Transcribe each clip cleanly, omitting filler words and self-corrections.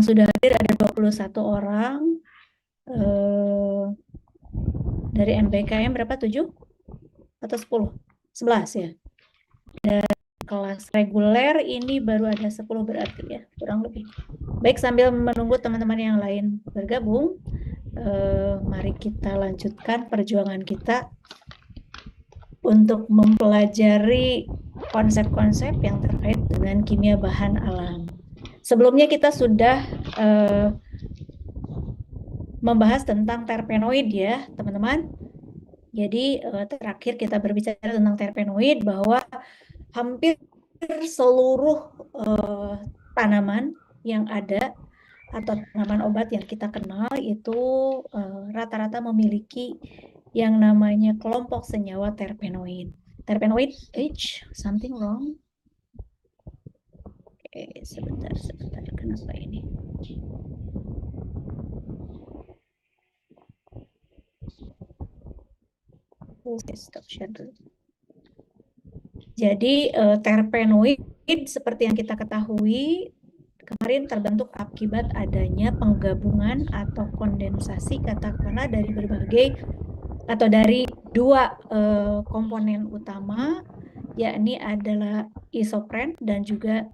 sudah hadir ada 21 orang. Dari MBKM berapa? 7 atau 10? 11 ya. Dan kelas reguler ini baru ada 10 berarti ya, kurang lebih. Baik, sambil menunggu teman-teman yang lain bergabung, mari kita lanjutkan perjuangan kita untuk mempelajari konsep-konsep yang terkait dengan kimia bahan alam. Sebelumnya kita sudah membahas tentang terpenoid ya, teman-teman. Jadi terakhir kita berbicara tentang terpenoid bahwa hampir seluruh tanaman yang ada atau tanaman obat yang kita kenal itu rata-rata memiliki yang namanya kelompok senyawa terpenoid. Terpenoid, something wrong? Oke, sebentar, kenapa ini? Stop share dulu. Jadi terpenoid seperti yang kita ketahui kemarin terbentuk akibat adanya penggabungan atau kondensasi katakanlah dari berbagai atau dari dua komponen utama, yakni adalah isopren dan juga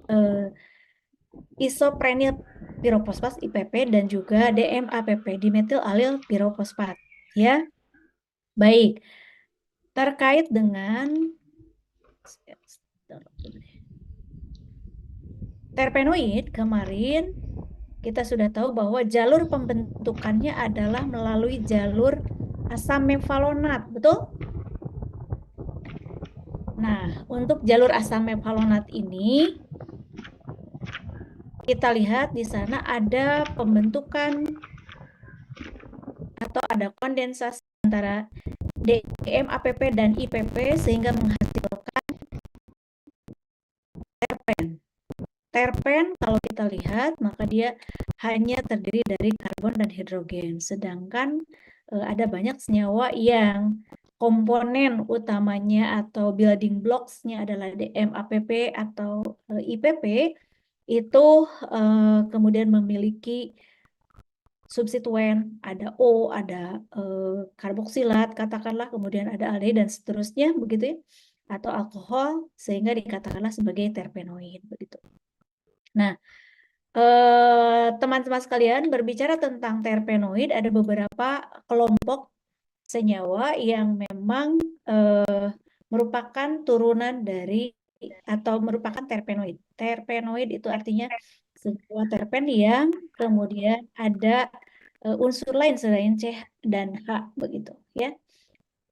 isoprenyl pirofosfat IPP dan juga DMAPP dimetil alil pirofosfat ya. Baik. Terkait dengan terpenoid kemarin kita sudah tahu bahwa jalur pembentukannya adalah melalui jalur asam mefalonat, betul? Nah, untuk jalur asam mefalonat ini kita lihat di sana ada pembentukan atau ada kondensasi antara DMAPP dan IPP sehingga menghasilkan terpen. Terpen kalau kita lihat maka dia hanya terdiri dari karbon dan hidrogen. Sedangkan ada banyak senyawa yang komponen utamanya atau building blocks-nya adalah DMAPP atau IPP itu kemudian memiliki substituen, ada O, ada karboksilat, katakanlah, kemudian ada aldehyde dan seterusnya, begitu ya, atau alkohol, sehingga dikatakanlah sebagai terpenoid, begitu. Nah, teman-teman sekalian, berbicara tentang terpenoid, ada beberapa kelompok senyawa yang memang merupakan turunan dari atau merupakan terpenoid. Terpenoid itu artinya senyawa terpen yang kemudian ada unsur lain selain C dan H begitu ya.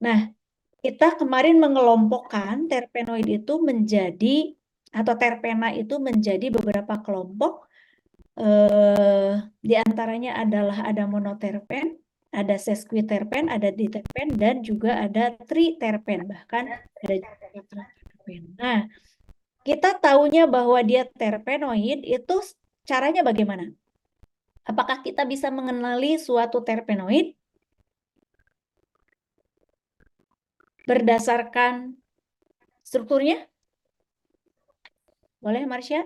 Nah, kita kemarin mengelompokkan terpenoid itu menjadi atau terpena itu menjadi beberapa kelompok. Di antaranya adalah ada monoterpen, ada sesquiterpen, ada diterpen, dan juga ada triterpen, bahkan ada tetraterpen. Nah, kita tahunya bahwa dia terpenoid itu caranya bagaimana? Apakah kita bisa mengenali suatu terpenoid berdasarkan strukturnya? Boleh, Marsha?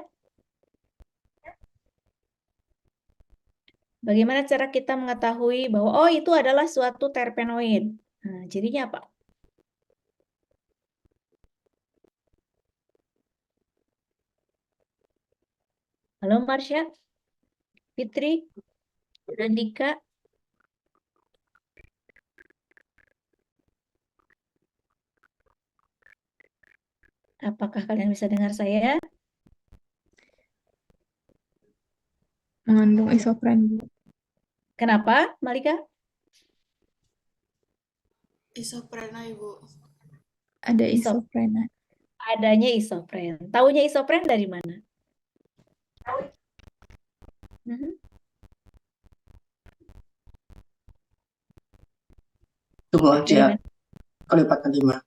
Bagaimana cara kita mengetahui bahwa oh itu adalah suatu terpenoid? Nah, cirinya apa? Halo Marsha, Fitri, Andika. Apakah kalian bisa dengar saya? Mengandung isopren, Bu. Kenapa, Malika? Isoprena, Ibu. Ada isoprena. Adanya isopren. Taunya isopren dari mana? Tunggu aja. Kelipatan 5.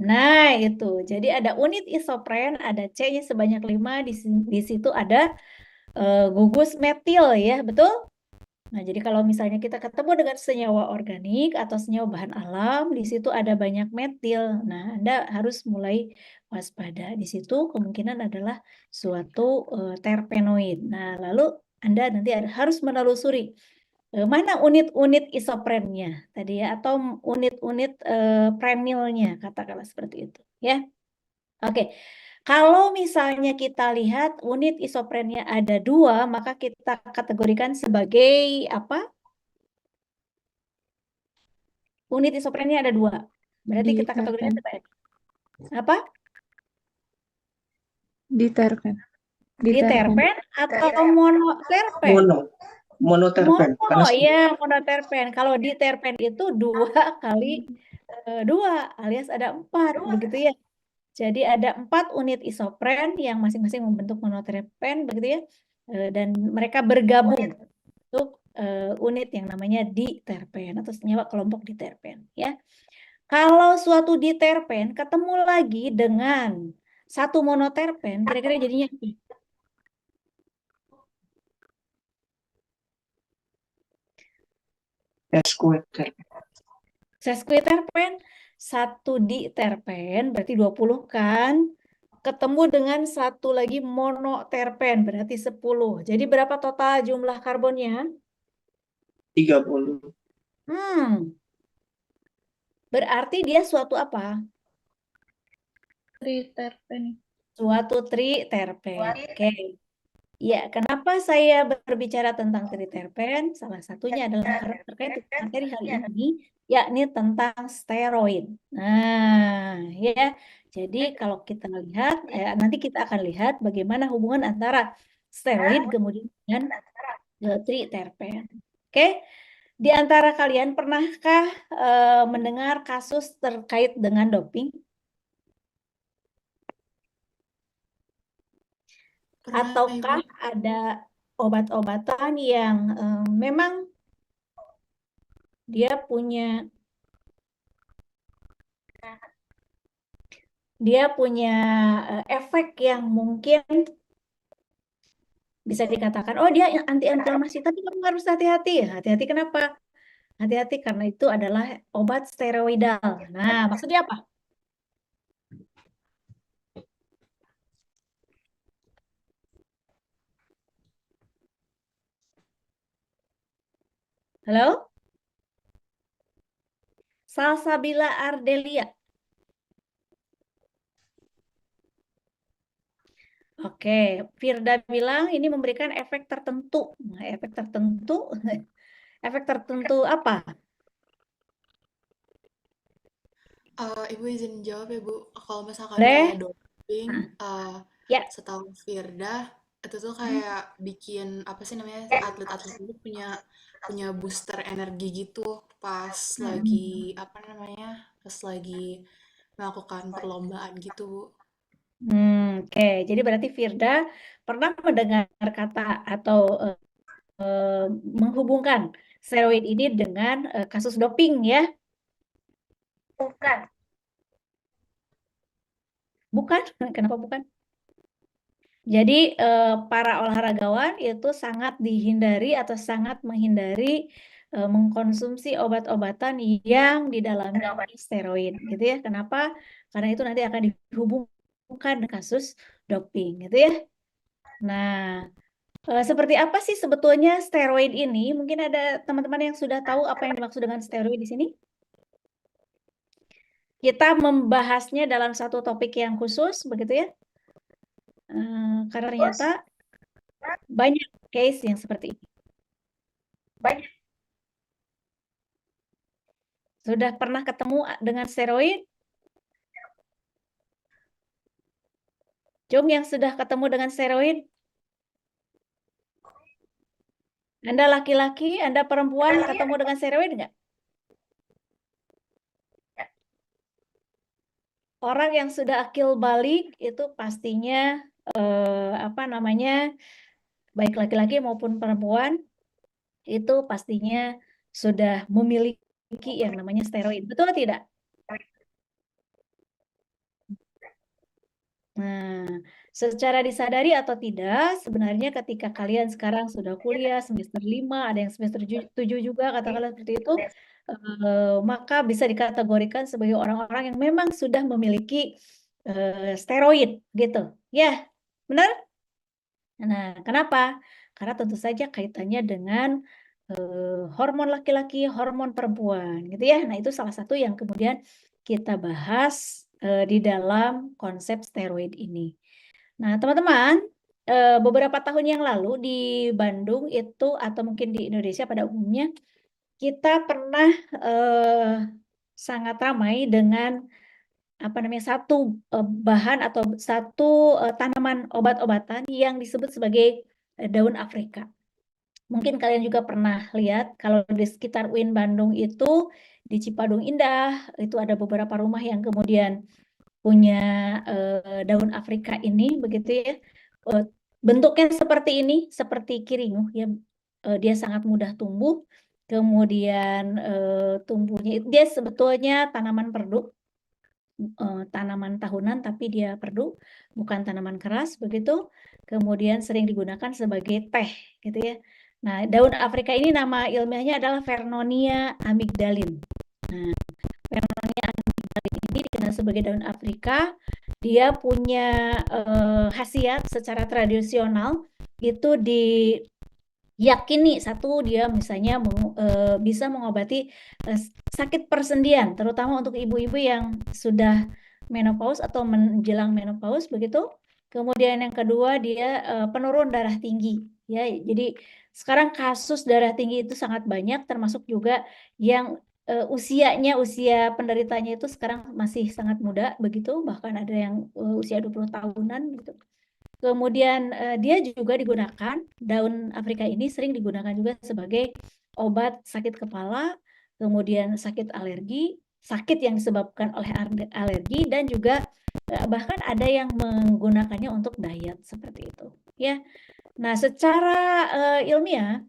Nah, itu. Jadi ada unit isopren, ada C-nya sebanyak 5. Di situ ada gugus metil ya, betul? Nah, jadi kalau misalnya kita ketemu dengan senyawa organik atau senyawa bahan alam, di situ ada banyak metil. Nah, Anda harus mulai waspada. Di situ kemungkinan adalah suatu terpenoid. Nah, lalu Anda nanti harus menelusuri mana unit-unit isoprennya tadi ya, atau unit-unit prenilnya, katakanlah seperti itu ya. Oke, kalau misalnya kita lihat unit isoprennya ada 2, maka kita kategorikan sebagai apa? Unit isoprennya ada 2, berarti kita kategorikan Diterpen. sebagai apa? Diterpen. Diterpen atau monoterpen? Monoterpen. Mono, ya monoterpen. Kalau diterpen itu 2 kali 2 alias ada 4, begitu ya. Jadi ada 4 unit isopren yang masing-masing membentuk monoterpen, begitu ya. Dan mereka bergabung untuk unit yang namanya diterpen atau senyawa kelompok diterpen ya. Kalau suatu diterpen ketemu lagi dengan satu monoterpen, kira-kira jadinya apa? Sesquiterpen, satu diterpen berarti 20 kan. Ketemu dengan satu lagi monoterpen berarti 10. Jadi berapa total jumlah karbonnya? 30. Berarti dia suatu apa? Triterpen. Suatu triterpen. Oke. Ya, kenapa saya berbicara tentang triterpen? Salah satunya adalah karena terkait dengan materi hari ini, yakni tentang steroid. Nah, ya. Jadi kalau kita lihat, nanti kita akan lihat bagaimana hubungan antara steroid kemudian dengan triterpen. Oke. Di antara kalian pernahkah mendengar kasus terkait dengan doping? Pernah, Ataukah Ibu. ada obat-obatan yang memang dia punya efek yang mungkin bisa dikatakan, oh dia anti-inflamasi, tapi kamu harus hati-hati. Hati-hati kenapa? Hati-hati karena itu adalah obat steroidal. Nah, maksudnya apa? Halo? Salsabila ardelia. Oke, Firda bilang ini memberikan efek tertentu. Nah, efek tertentu, efek tertentu apa? Ibu izin jawab ya, Bu. Kalau misalkan Boleh? kayak doping, Ya. setahu Firda, itu tuh kayak bikin, apa sih namanya, atlet-atlet itu punya booster energi gitu pas lagi, apa namanya, pas lagi melakukan perlombaan gitu, Bu. Oke. Jadi berarti Firda pernah mendengar kata atau menghubungkan steroid ini dengan kasus doping ya? Bukan? Kenapa bukan? Jadi para olahragawan itu sangat dihindari atau sangat menghindari mengkonsumsi obat-obatan yang di dalamnya steroid, gitu ya. Kenapa? Karena itu nanti akan dihubungkan dengan kasus doping, gitu ya. Nah, seperti apa sih sebetulnya steroid ini? Mungkin ada teman-teman yang sudah tahu apa yang dimaksud dengan steroid di sini? Kita membahasnya dalam satu topik yang khusus, begitu ya? Karena ternyata banyak case yang seperti ini. Sudah pernah ketemu dengan steroid? Jung yang sudah ketemu dengan steroid? Anda laki-laki, Anda perempuan ketemu dengan steroid nggak? Orang yang sudah akil balik itu pastinya apa namanya, baik laki-laki maupun perempuan itu pastinya sudah memiliki yang namanya steroid. Betul tidak? Nah, secara disadari atau tidak, sebenarnya ketika kalian sekarang sudah kuliah semester 5, ada yang semester 7 juga, katakanlah seperti itu, maka bisa dikategorikan sebagai orang-orang yang memang sudah memiliki steroid, gitu. Ya, benar? Nah, kenapa? karena tentu saja kaitannya dengan hormon laki-laki, hormon perempuan, gitu ya. Nah, itu salah satu yang kemudian kita bahas di dalam konsep steroid ini. Nah, teman-teman, beberapa tahun yang lalu di Bandung itu atau mungkin di Indonesia pada umumnya kita pernah sangat ramai dengan apa namanya satu bahan atau satu tanaman obat-obatan yang disebut sebagai daun Afrika. Mungkin kalian juga pernah lihat kalau di sekitar UIN Bandung itu di Cipadung Indah itu ada beberapa rumah yang kemudian punya daun Afrika ini begitu ya. Bentuknya seperti ini, seperti kiringuh ya. Dia sangat mudah tumbuh. Kemudian tumbuhnya dia sebetulnya tanaman perdu, tanaman tahunan tapi dia perdu, bukan tanaman keras begitu. Kemudian sering digunakan sebagai teh gitu ya. Nah, daun Afrika ini nama ilmiahnya adalah Vernonia amygdalin. Nah, Vernonia amygdalin ini dikenal sebagai daun Afrika. Dia punya khasiat secara tradisional itu diyakini satu dia misalnya bisa mengobati sakit persendian, terutama untuk ibu-ibu yang sudah menopause atau menjelang menopause begitu. Kemudian yang kedua dia penurun darah tinggi ya. Jadi sekarang kasus darah tinggi itu sangat banyak, termasuk juga yang usia penderitanya itu sekarang masih sangat muda begitu, bahkan ada yang usia 20 tahunan gitu. Kemudian dia juga digunakan, daun Afrika ini sering digunakan juga sebagai obat sakit kepala, kemudian sakit alergi, sakit yang disebabkan oleh alergi, dan juga bahkan ada yang menggunakannya untuk diet seperti itu ya. Nah, secara ilmiah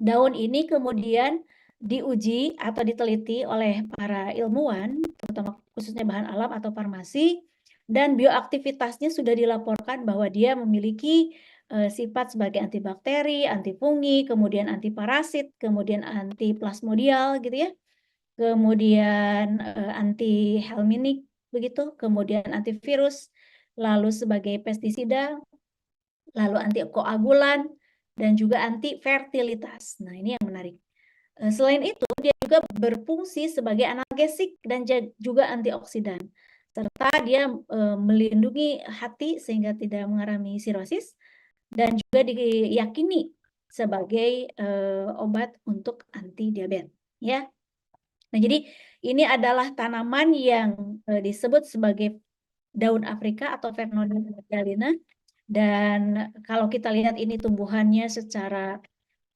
daun ini kemudian diuji atau diteliti oleh para ilmuwan, terutama khususnya bahan alam atau farmasi, dan bioaktivitasnya sudah dilaporkan bahwa dia memiliki sifat sebagai antibakteri, antifungi, kemudian antiparasit, kemudian antiplasmodial gitu ya, kemudian anti helmintik begitu, kemudian antivirus, lalu sebagai pestisida, lalu antikoagulan, dan juga anti fertilitas. Nah, ini yang menarik. Selain itu, dia juga berfungsi sebagai analgesik dan juga antioksidan. Serta dia melindungi hati sehingga tidak mengalami sirosis, dan juga diyakini sebagai obat untuk anti diabetes. Ya. Nah, jadi ini adalah tanaman yang disebut sebagai daun Afrika atau Vernonia amygdalina. Dan kalau kita lihat ini tumbuhannya secara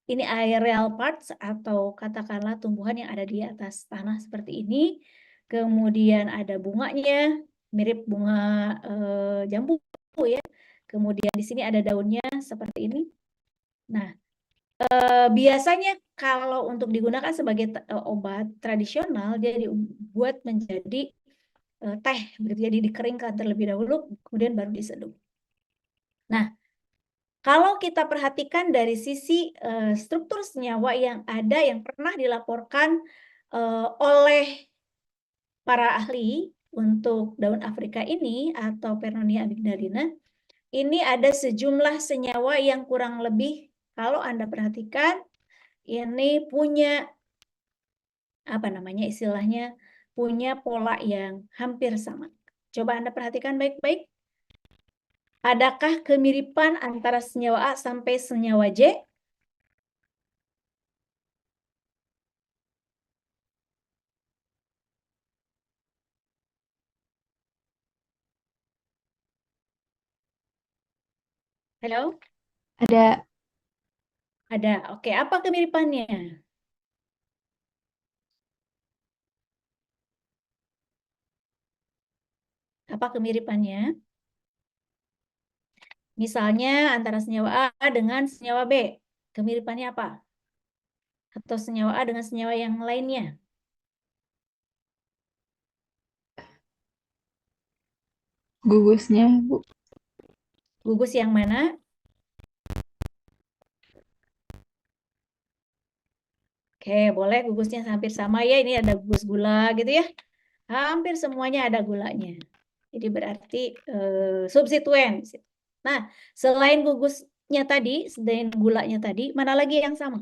ini aerial parts atau katakanlah tumbuhan yang ada di atas tanah seperti ini. Kemudian ada bunganya mirip bunga jambu ya. Kemudian di sini ada daunnya seperti ini. Nah, biasanya kalau untuk digunakan sebagai obat tradisional dia dibuat menjadi teh, jadi dikeringkan terlebih dahulu kemudian baru diseduh. Nah, kalau kita perhatikan dari sisi struktur senyawa yang ada yang pernah dilaporkan oleh para ahli untuk daun Afrika ini atau Vernonia amygdalina, ini ada sejumlah senyawa yang kurang lebih kalau Anda perhatikan ini punya apa namanya istilahnya punya pola yang hampir sama. Coba Anda perhatikan baik-baik. Adakah kemiripan antara senyawa A sampai senyawa J? Halo? Ada. Ada. Oke, apa kemiripannya? Apa kemiripannya? Misalnya antara senyawa A dengan senyawa B. Kemiripannya apa? Atau senyawa A dengan senyawa yang lainnya? Gugusnya, Bu. Gugus yang mana? Oke, boleh gugusnya hampir sama ya. Ini ada gugus gula gitu ya. Hampir semuanya ada gulanya. Jadi berarti substituen. Nah, selain gugus nya tadi, dengan gulanya tadi, mana lagi yang sama?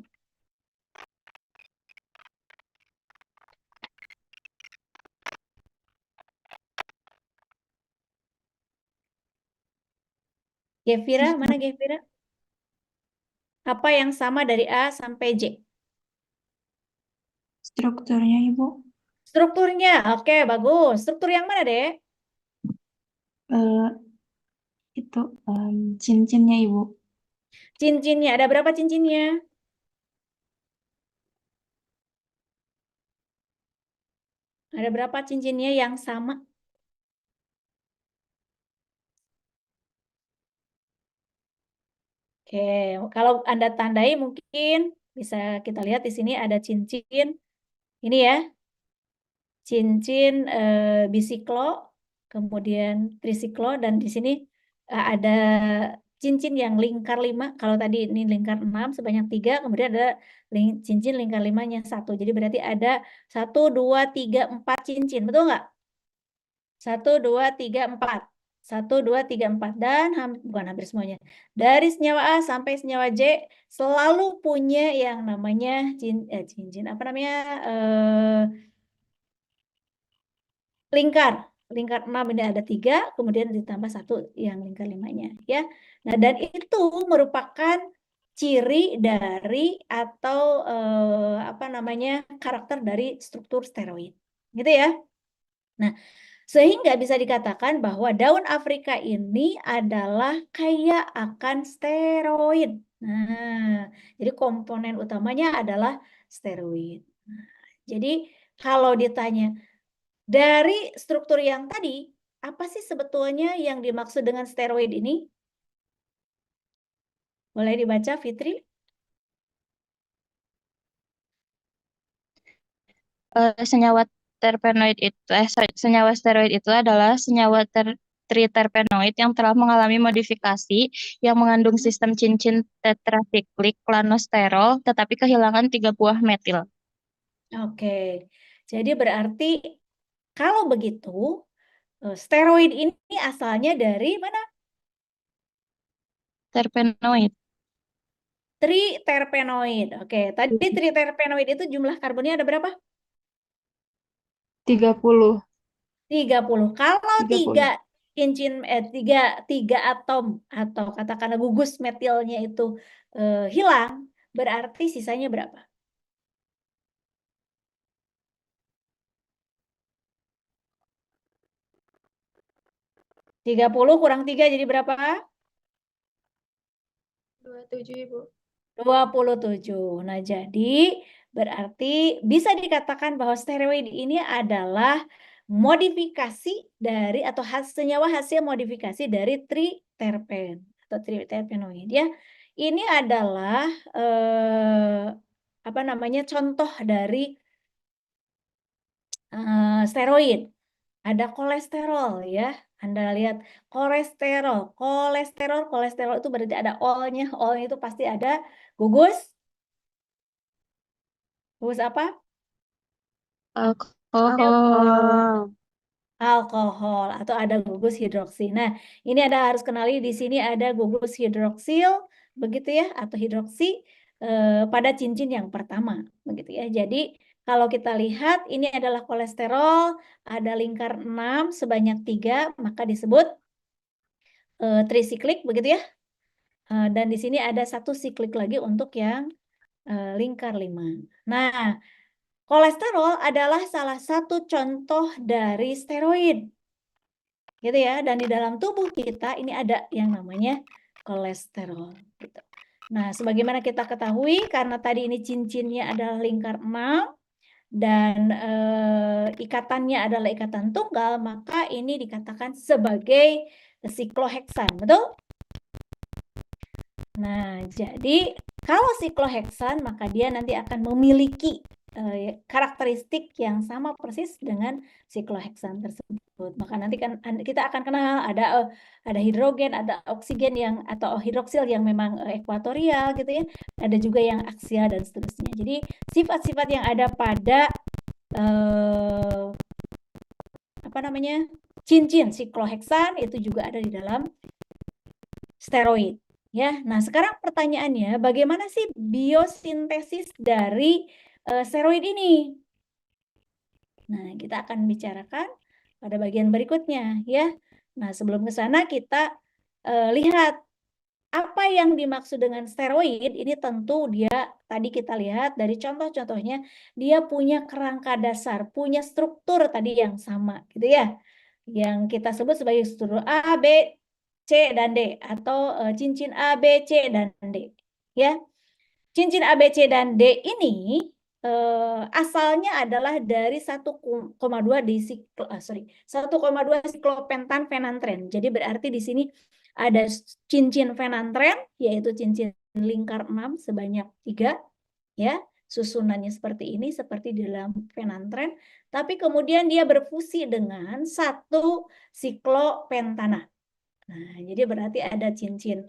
Gevira, mana Gevira? Apa yang sama dari A sampai J? Strukturnya, Ibu. Strukturnya, oke, bagus. Struktur yang mana, Dek? Eh, itu cincinnya, Ibu. Cincinnya, ada berapa cincinnya? Ada berapa cincinnya yang sama? Oke, kalau Anda tandai mungkin bisa kita lihat di sini ada cincin. Ini ya, cincin bisiklo, kemudian trisiklo, dan di sini ada cincin yang lingkar 5. Kalau tadi ini lingkar 6 sebanyak 3, kemudian ada cincin lingkar 5-nya 1. Jadi berarti ada 1, 2, 3, 4 cincin. Betul nggak? 1, 2, 3, 4. 1, 2, 3, 4. Dan bukan hampir semuanya. Dari senyawa A sampai senyawa J selalu punya yang namanya cincin. Apa namanya? Lingkar. Lingkar 6 ini ada 3, kemudian ditambah 1 yang lingkar 5-nya. Ya. Nah, dan itu merupakan ciri dari atau apa namanya, karakter dari struktur steroid. Gitu ya. Nah, sehingga bisa dikatakan bahwa daun Afrika ini adalah kaya akan steroid. Nah, jadi komponen utamanya adalah steroid. Nah, jadi kalau ditanya dari struktur yang tadi, apa sih sebetulnya yang dimaksud dengan steroid ini? Boleh dibaca, Fitri? Senyawa terpenoid itu senyawa steroid itu adalah senyawa triterpenoid yang telah mengalami modifikasi yang mengandung sistem cincin tetrasiklik klanosterol tetapi kehilangan 3 buah metil. Oke. Jadi berarti kalau begitu steroid ini asalnya dari mana? Terpenoid. Triterpenoid. Oke, tadi triterpenoid itu jumlah karbonnya ada berapa? 30. 30. Kalau 30. cincin tiga atom atau katakanlah gugus metilnya itu hilang, berarti sisanya berapa? 30 kurang 3 jadi berapa? 27, Ibu. 27. Nah, jadi berarti bisa dikatakan bahwa steroid ini adalah modifikasi dari atau senyawa hasil modifikasi dari triterpen atau triterpenoid ya. Ini adalah apa namanya, contoh dari steroid. Ada kolesterol ya. Anda lihat kolesterol. Kolesterol itu berarti ada O-nya. O-nya itu pasti ada gugus. Gugus apa? Alkohol. Alkohol atau ada gugus hidroksi. Nah, ini ada harus kenali di sini ada gugus hidroksil begitu ya, atau hidroksi pada cincin yang pertama begitu ya. Jadi kalau kita lihat ini adalah kolesterol, ada lingkar 6 sebanyak 3, maka disebut trisiklik begitu ya. Dan di sini ada 1 siklik lagi untuk yang lingkar 5. Nah, kolesterol adalah salah satu contoh dari steroid. Gitu ya. Dan di dalam tubuh kita ini ada yang namanya kolesterol gitu. Nah, sebagaimana kita ketahui karena tadi ini cincinnya adalah lingkar 6 dan ikatannya adalah ikatan tunggal, maka ini dikatakan sebagai sikloheksan, betul? Nah, jadi kalau sikloheksan maka dia nanti akan memiliki karakteristik yang sama persis dengan sikloheksan tersebut. Maka nanti kan kita akan kenal ada hidrogen, ada oksigen yang atau hidroksil yang memang ekuatorial gitu ya. Ada juga yang aksial dan seterusnya. Jadi sifat-sifat yang ada pada apa namanya? Cincin sikloheksan itu juga ada di dalam steroid. Ya, nah sekarang pertanyaannya, bagaimana sih biosintesis dari steroid ini? Nah, kita akan bicarakan pada bagian berikutnya ya. Nah, sebelum ke sana kita lihat apa yang dimaksud dengan steroid. Ini tentu dia tadi kita lihat dari contoh-contohnya, dia punya kerangka dasar, punya struktur tadi yang sama gitu ya. Yang kita sebut sebagai struktur A, B, C, dan D, atau cincin A, B, C, dan D. Ya, cincin A, B, C, dan D ini asalnya adalah dari 1,2 siklopentan fenantren. Jadi berarti di sini ada cincin fenantren, yaitu cincin lingkar 6 sebanyak 3, ya. Susunannya seperti ini, seperti di dalam fenantren. Tapi kemudian dia berfusi dengan 1 siklopentana. Nah, jadi berarti ada cincin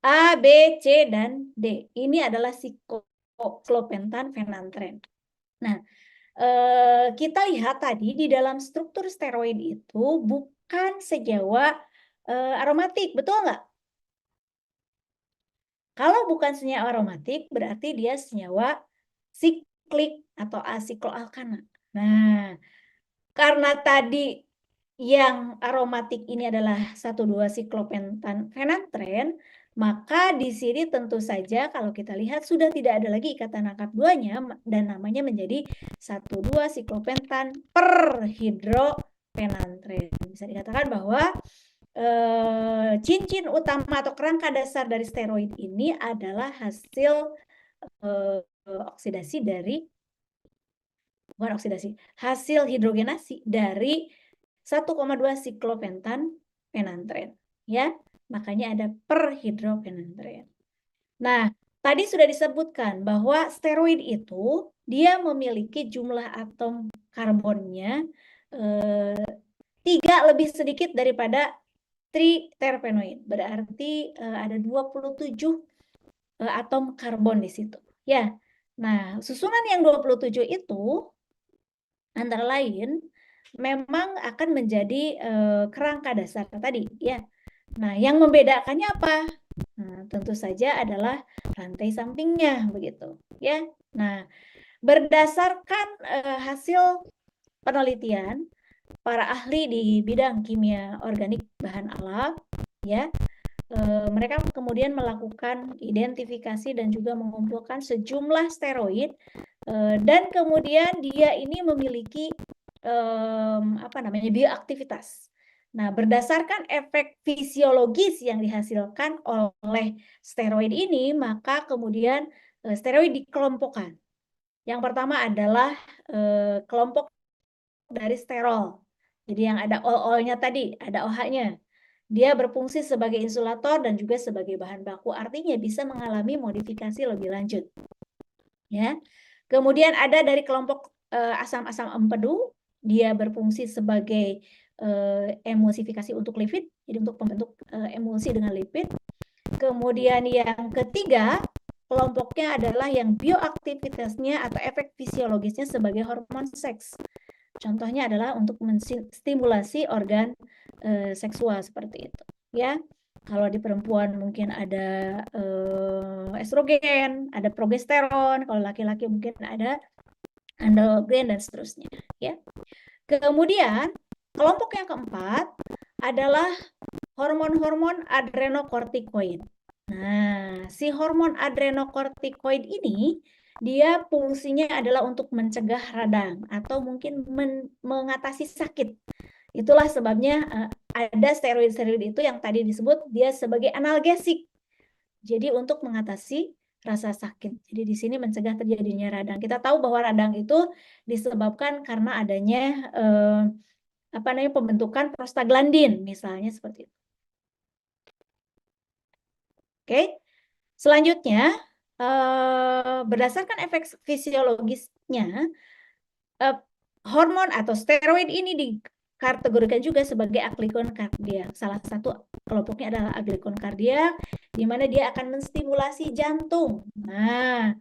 A, B, C, dan D. Ini adalah siklopentan fenantren. Nah, kita lihat tadi di dalam struktur steroid itu bukan senyawa aromatik, betul nggak? Kalau bukan senyawa aromatik, berarti dia senyawa siklik atau asikloalkana. Nah, karena tadi yang aromatik ini adalah 1,2 siklopentan fenantren, maka di sini tentu saja kalau kita lihat sudah tidak ada lagi ikatan angkat 2-nya dan namanya menjadi 1,2 siklopentan per hidrofenantren. Bisa dikatakan bahwa cincin utama atau kerangka dasar dari steroid ini adalah hasil oksidasi dari, bukan oksidasi, hasil hidrogenasi dari 1,2 siklopentan fenantren, ya. Makanya ada perhidrofenantren. Nah, tadi sudah disebutkan bahwa steroid itu dia memiliki jumlah atom karbonnya 3 lebih sedikit daripada triterpenoid. Berarti ada 27 atom karbon di situ, ya. Nah, susunan yang 27 itu antara lain memang akan menjadi kerangka dasar tadi, ya. Nah, yang membedakannya apa? Nah, tentu saja adalah rantai sampingnya, begitu, ya. Nah, berdasarkan hasil penelitian para ahli di bidang kimia organik bahan alam, ya, mereka kemudian melakukan identifikasi dan juga mengumpulkan sejumlah steroid, dan kemudian dia ini memiliki bioaktivitas. Nah, berdasarkan efek fisiologis yang dihasilkan oleh steroid ini, maka kemudian steroid dikelompokkan. Yang pertama adalah kelompok dari sterol. Jadi yang ada OL-nya tadi, ada OH-nya. Dia berfungsi sebagai insulator dan juga sebagai bahan baku, artinya bisa mengalami modifikasi lebih lanjut. Ya. Kemudian ada dari kelompok asam-asam empedu, dia berfungsi sebagai emulsifikasi untuk lipid, jadi untuk pembentuk emulsi dengan lipid. Kemudian yang ketiga, kelompoknya adalah yang bioaktivitasnya atau efek fisiologisnya sebagai hormon seks. Contohnya adalah untuk menstimulasi organ seksual seperti itu, ya. Kalau di perempuan mungkin ada estrogen, ada progesteron, kalau laki-laki mungkin ada androgen dan seterusnya, ya. Kemudian kelompok yang keempat adalah hormon-hormon adrenokortikoid. Nah, si hormon adrenokortikoid ini dia fungsinya adalah untuk mencegah radang atau mungkin mengatasi sakit. Itulah sebabnya ada steroid-steroid itu yang tadi disebut dia sebagai analgesik. Jadi untuk mengatasi rasa sakit. Jadi di sini mencegah terjadinya radang. Kita tahu bahwa radang itu disebabkan karena adanya pembentukan prostaglandin misalnya seperti itu. Oke. Selanjutnya, berdasarkan efek fisiologisnya, hormon atau steroid ini dikategorikan juga sebagai aglikon kardiak. Salah satu kelompoknya adalah aglikon kardiak, di mana dia akan menstimulasi jantung. Nah,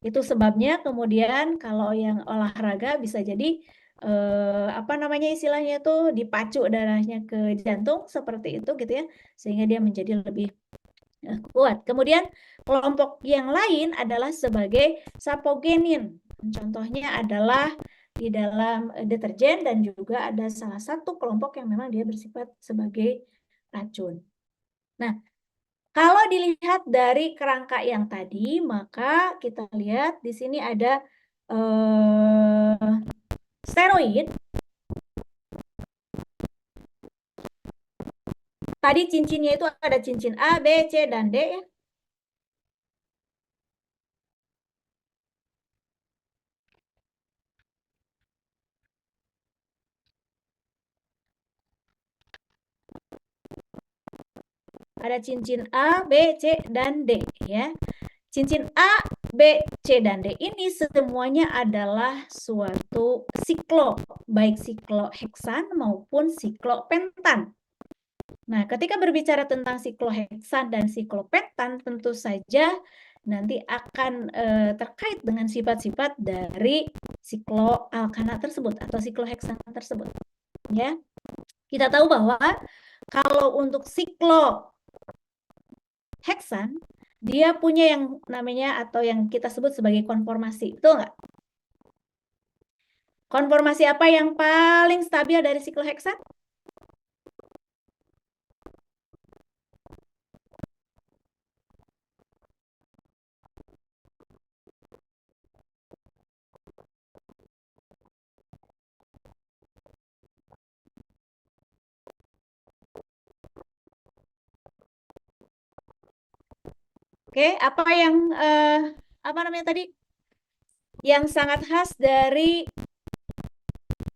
itu sebabnya kemudian kalau yang olahraga bisa jadi istilahnya itu dipacu darahnya ke jantung seperti itu gitu ya, sehingga dia menjadi lebih kuat. Kemudian kelompok yang lain adalah sebagai sapogenin. Contohnya adalah di dalam deterjen dan juga ada salah satu kelompok yang memang dia bersifat sebagai racun. Nah, kalau dilihat dari kerangka yang tadi, maka kita lihat di sini ada steroid. Tadi cincinnya itu ada cincin A, B, C, dan D ya. Ada cincin A, B, C, dan D ya. Cincin A, B, C, dan D ini semuanya adalah suatu siklo, baik sikloheksan maupun siklopentan. Nah, ketika berbicara tentang sikloheksan dan siklopentan, tentu saja nanti akan terkait dengan sifat-sifat dari sikloalkana tersebut atau sikloheksan tersebut. Ya, kita tahu bahwa kalau untuk sikloheksan dia punya yang namanya atau yang kita sebut sebagai konformasi, betul nggak? Konformasi apa yang paling stabil dari sikloheksan? Oke, apa yang apa namanya tadi? Yang sangat khas dari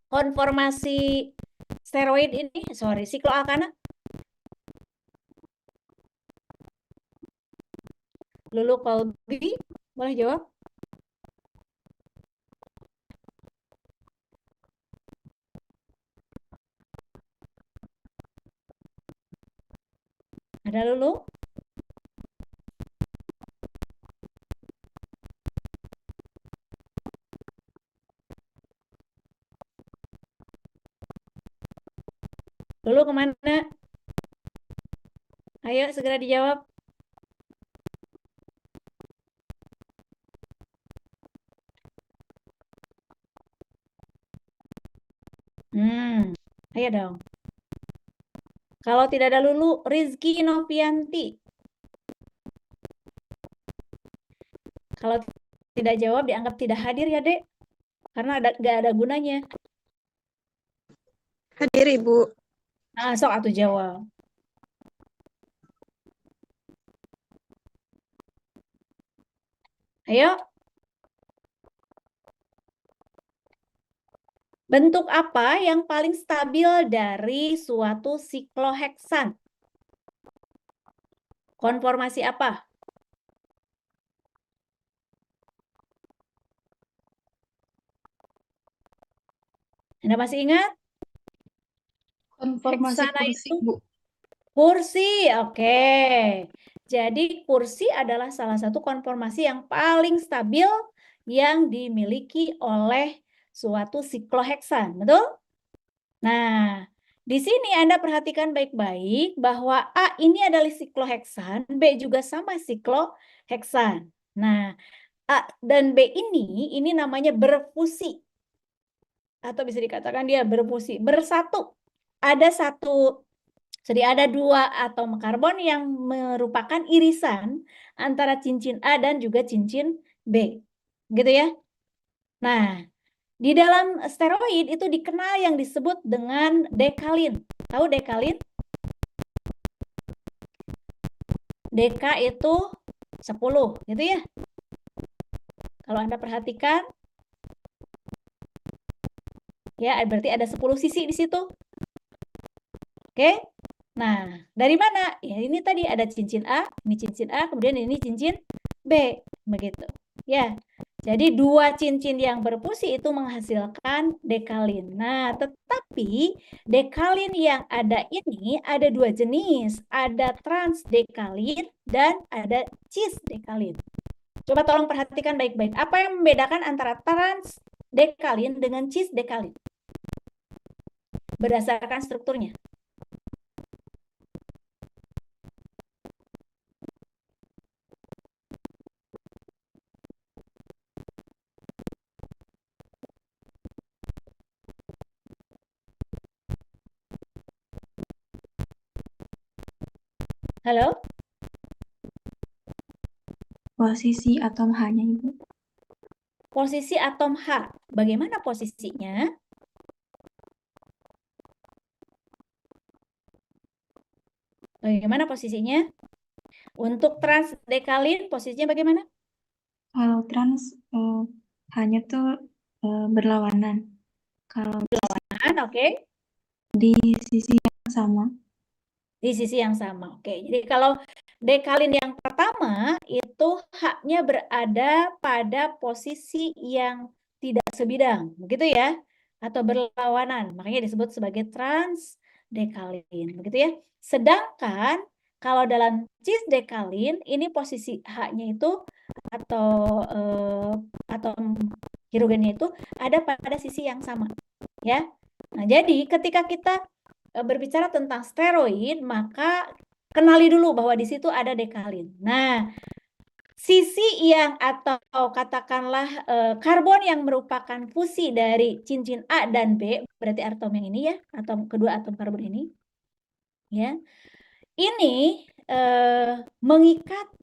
konformasi steroid ini, sikloalkana? Lulu Kolbi, boleh jawab? Ada Lulu? Lulu kemana? Ayo segera dijawab. Ayo dong. Kalau tidak ada Lulu, Rizky Novianti. Kalau tidak jawab dianggap tidak hadir ya, Dek. Karena nggak ada gunanya. Hadir, Ibu. Nah, sok atuh jawab. Ayo. Bentuk apa yang paling stabil dari suatu sikloheksan? Konformasi apa? Anda masih ingat? Konformasi Heksana kursi, itu Bu. kursi, oke. Jadi kursi adalah salah satu konformasi yang paling stabil yang dimiliki oleh suatu sikloheksan, betul? Nah, di sini Anda perhatikan baik-baik bahwa A ini adalah sikloheksan, B juga sama sikloheksan. Nah, A dan B ini namanya berfusi. Atau bisa dikatakan dia berfusi, bersatu. Ada dua atom karbon yang merupakan irisan antara cincin A dan juga cincin B. Gitu ya. Nah, di dalam steroid itu dikenal yang disebut dengan dekalin. Tahu dekalin? Deka itu 10, gitu ya. Kalau Anda perhatikan, ya berarti ada 10 sisi di situ. Oke? Nah, dari mana? Ya ini tadi ada cincin A, ini cincin A, kemudian ini cincin B, begitu. Ya. Jadi dua cincin yang berfusi itu menghasilkan dekalin. Nah, tetapi dekalin yang ada ini ada dua jenis. Ada transdekalin dan ada cisdekalin. Coba tolong perhatikan baik-baik. Apa yang membedakan antara transdekalin dengan cisdekalin? Berdasarkan strukturnya. Halo? Posisi atom H-nya, Ibu. Posisi atom H. Bagaimana posisinya? Bagaimana posisinya? Untuk transdekalin posisinya bagaimana? Kalau trans H-nya tuh berlawanan. Kalau Oke. di sisi yang sama. Di sisi yang sama. Oke. Jadi kalau dekalin yang pertama itu H-nya berada pada posisi yang tidak sebidang, begitu ya? Atau berlawanan. Makanya disebut sebagai transdekalin, begitu ya? Sedangkan kalau dalam cisdekalin ini posisi H-nya itu atau atom hidrogennya itu ada pada sisi yang sama, ya. Nah, jadi ketika kita berbicara tentang steroid, maka kenali dulu bahwa di situ ada dekalin. Nah, sisi yang atau katakanlah karbon yang merupakan fusi dari cincin A dan B, berarti atom yang ini ya, atom kedua atom karbon ini, ya, ini mengikat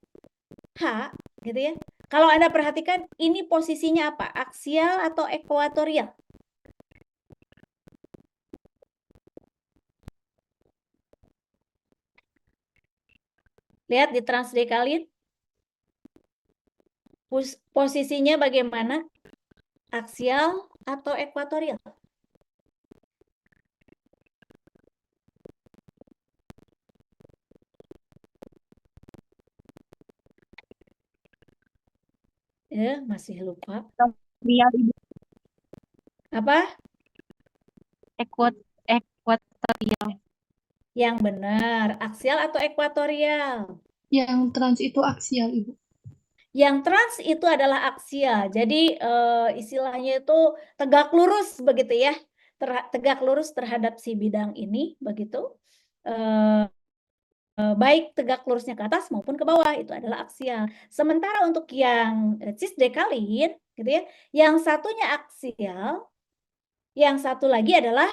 H, gitu ya. Kalau Anda perhatikan, ini posisinya apa? Aksial atau ekuatorial? Lihat di transdekalin. Posisinya bagaimana? Aksial atau ekuatorial? Masih lupa. Ekuatorial, Ibu. Apa? Ekuatorial. Yang benar, aksial atau ekuatorial? Yang trans itu aksial, Ibu. Yang trans itu adalah aksial. Jadi istilahnya itu tegak lurus begitu ya. Tegak lurus terhadap si bidang ini begitu. Baik tegak lurusnya ke atas maupun ke bawah, itu adalah aksial. Sementara untuk yang cisdekalin gitu ya, yang satunya aksial, yang satu lagi adalah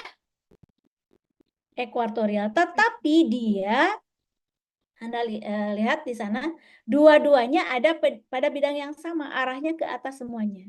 ekuatorial. Tetapi dia, Anda lihat di sana, dua-duanya ada pada bidang yang sama, arahnya ke atas semuanya.